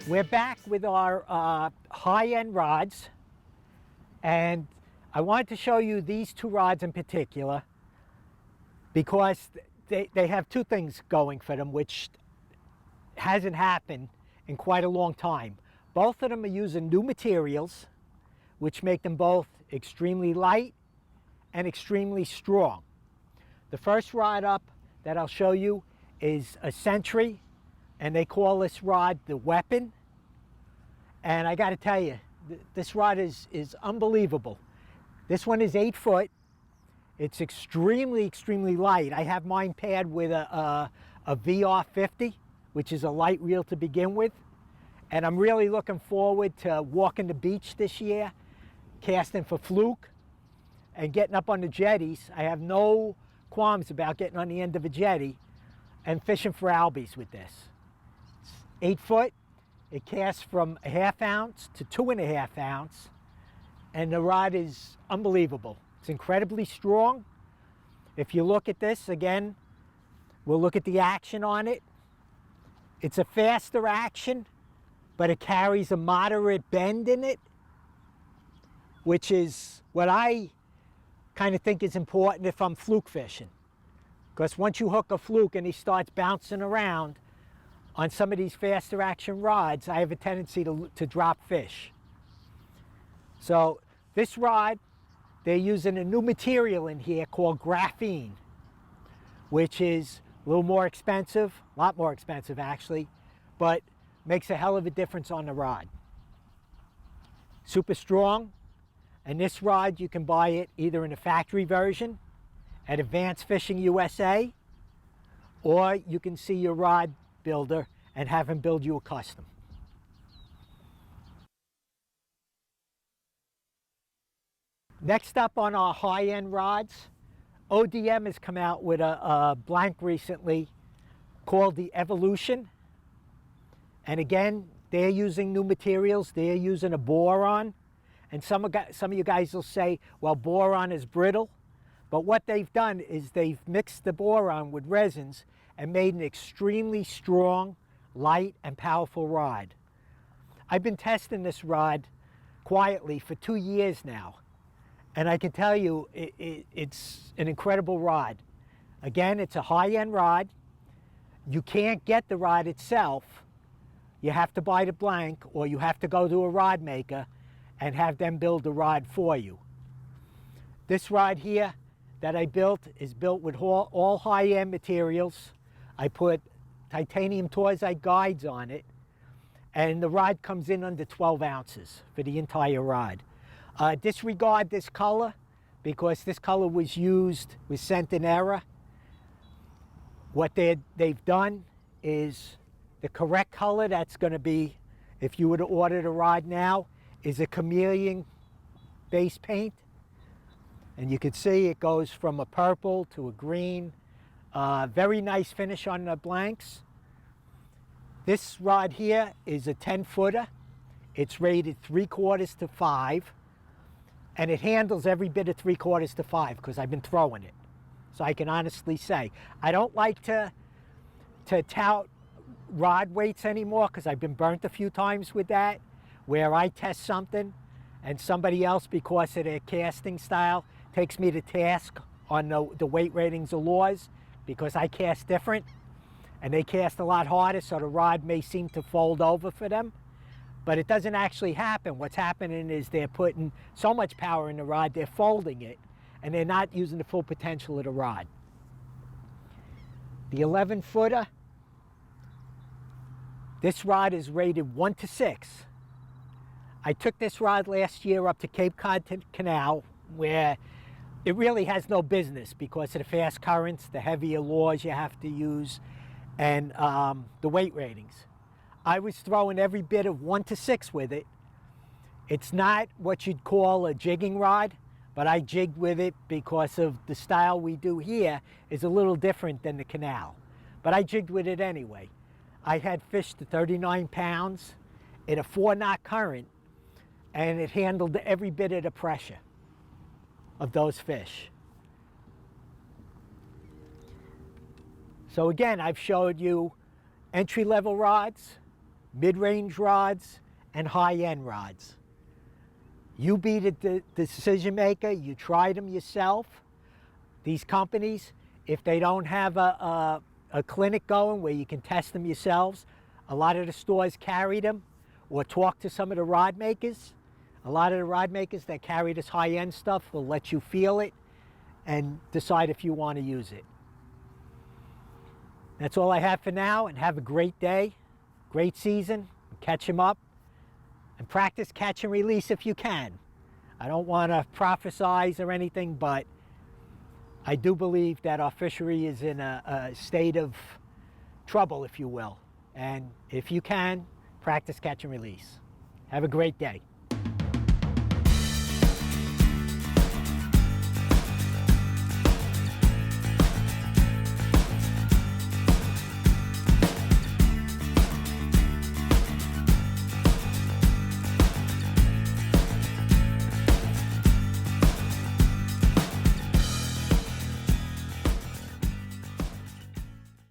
We're back with our high-end rods, and I wanted to show you these two rods in particular because they have two things going for them, which hasn't happened in quite a long time. Both of them are using new materials, which make them both extremely light and extremely strong. The first rod up that I'll show you is a Century, and they call this rod the Weapon. And I got to tell you, this rod is unbelievable. This one is 8 foot. It's extremely, extremely light. I have mine paired with a VR50, which is a light reel to begin with. And I'm really looking forward to walking the beach this year, casting for fluke, and getting up on the jetties. I have no qualms about getting on the end of a jetty and fishing for albies with this. It's 8 foot. It casts from a 1/2 ounce to 2.5 ounce, and the rod is unbelievable. It's incredibly strong. If you look at this again, we'll look at the action on it. It's a faster action, but it carries a moderate bend in it, which is what I kind of think is important if I'm fluke fishing. Because once you hook a fluke and he starts bouncing around on some of these faster action rods, I have a tendency to drop fish. So this rod, they're using a new material in here called graphene, which is a little more expensive, a lot more expensive actually, but makes a hell of a difference on the rod. Super strong, and this rod you can buy it either in a factory version at Advanced Fishing USA, or you can see your rod builder and have him build you a custom. Next up on our high-end rods, ODM has come out with a blank recently called the Evolution. And again, they're using new materials. They're using a boron. And some of you guys will say, well, boron is brittle. But what they've done is they've mixed the boron with resins and made an extremely strong, light, and powerful rod. I've been testing this rod quietly for 2 years now. And I can tell you, it's an incredible rod. Again, it's a high-end rod. You can't get the rod itself. You have to buy the blank, or you have to go to a rod maker and have them build the rod for you. This rod here that I built is built with all high-end materials. I put titanium Torzite guides on it, and the rod comes in under 12 ounces for the entire rod. Disregard this color, because this color was sent in error. What they've done is the correct color that's going to be, if you were to order the rod now, is a chameleon base paint. And you can see it goes from a purple to a green. Very nice finish on the blanks. This rod here is a 10-footer. It's rated 3/4 to 5. And it handles every bit of 3/4 to 5 because I've been throwing it. So I can honestly say, I don't like to tout rod weights anymore because I've been burnt a few times with that, where I test something and somebody else, because of their casting style, takes me to task on the weight ratings or laws, because I cast different and they cast a lot harder, so the rod may seem to fold over for them. But it doesn't actually happen. What's happening is they're putting so much power in the rod, they're folding it, and they're not using the full potential of the rod. The 11-footer, this rod is rated 1 to 6. I took this rod last year up to Cape Cod Canal, where it really has no business because of the fast currents, the heavier lures you have to use, and the weight ratings. I was throwing every bit of 1 to 6 with it. It's not what you'd call a jigging rod, but I jigged with it because of the style we do here is a little different than the canal. But I jigged with it anyway. I had fish to 39 pounds in a 4-knot current, and it handled every bit of the pressure of those fish. So again, I've showed you entry-level rods, mid-range rods, and high-end rods. You be the decision maker. You tried them yourself. These companies, if they don't have a clinic going where you can test them yourselves, a lot of the stores carry them, or talk to some of the rod makers. A lot of the rod makers that carry this high-end stuff will let you feel it and decide if you want to use it. That's all I have for now, and have a great day, great season. Catch them up and practice catch and release if you can. I don't want to prophesize or anything, but I do believe that our fishery is in a state of trouble, if you will. And if you can, practice catch and release. Have a great day.